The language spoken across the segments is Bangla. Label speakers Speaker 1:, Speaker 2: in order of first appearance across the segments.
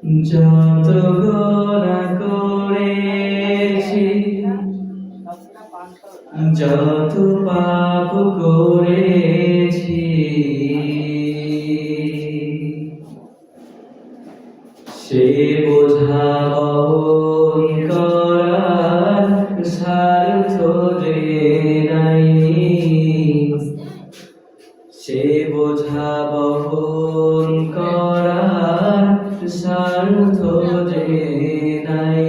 Speaker 1: যত গোনা করেছি, যত পাপ করেছি, সে বোঝা বহন করার সার্থ যে নাই, সে বোঝা বহন করার সার্থ যে নাই।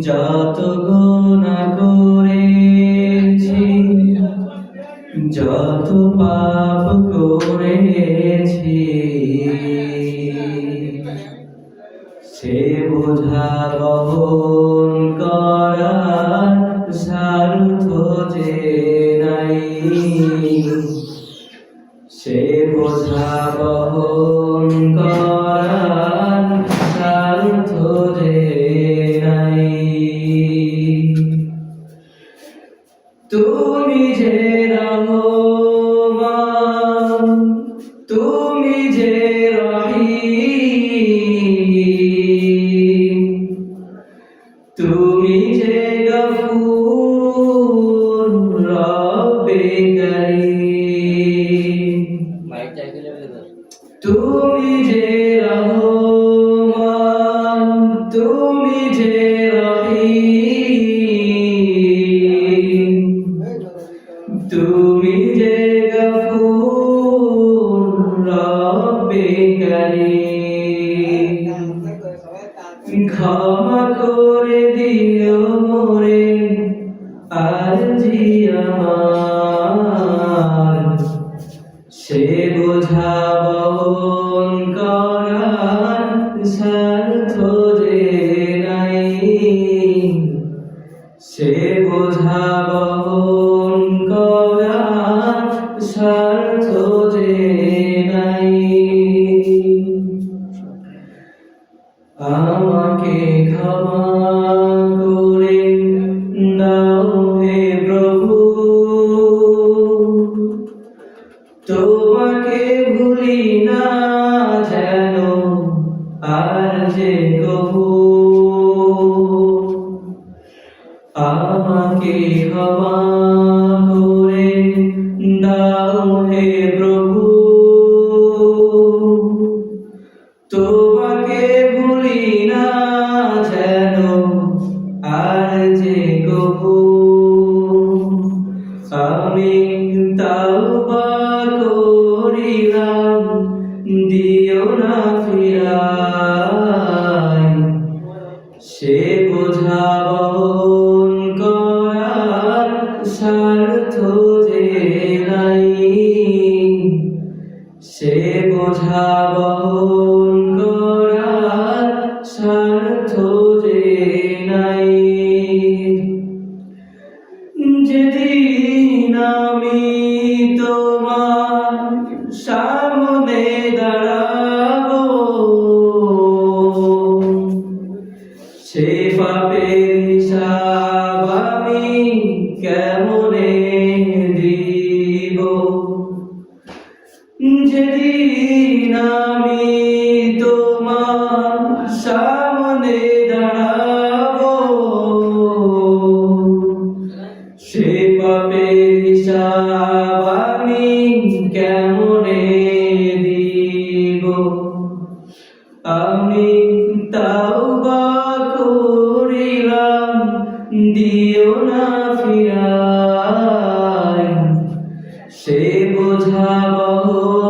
Speaker 1: যত গুনাহ করেছি, যত পাপ করেছি, সে বোঝা বহন করার সার্থ যে নাই, সে বোঝা বহন করার সার্থ যে নাই। তুমি যে রহমান, তুমি যে রহিম, তুমি যে গফুর রব্বে করিম, তুমি যে রহমান, তুমি যে রহিম, তুমি যে গফুর রব্বে করিম, ক্ষমা করে দিও মোরে আরজি আমার, সে বোঝা বহন করার সার্থ যে নাই, সে বোঝা বহন করার সার্থ যে নাই। আমাকে ক্ষমা করে দাও হে প্রভু, তোমাকে ভুলি না যেন আর যে কবু। আমাকে ক্ষমা করে দাও হে প্রভু, তোমাকে ভুলি না যেন আর যে কবু। আমি তাওবা করিলাম, দিও না ফিরাই, সে বোঝা বহন করার সার্থ যে নাই, সে বোঝা বহন করার সার্থ যে নাই। যেদিন আমি তোমার সামনে দাঁড়াবো, সে পাপের হিসাব আমি কেমনে দিব। যেদিন আমি তোমার সামনে দাঁড়াবো, সে পাপের হিসাব আমি কেমনে দিব। আমি তাওবা করিলাম, দিও না ফিরাই, সে বোঝা বহন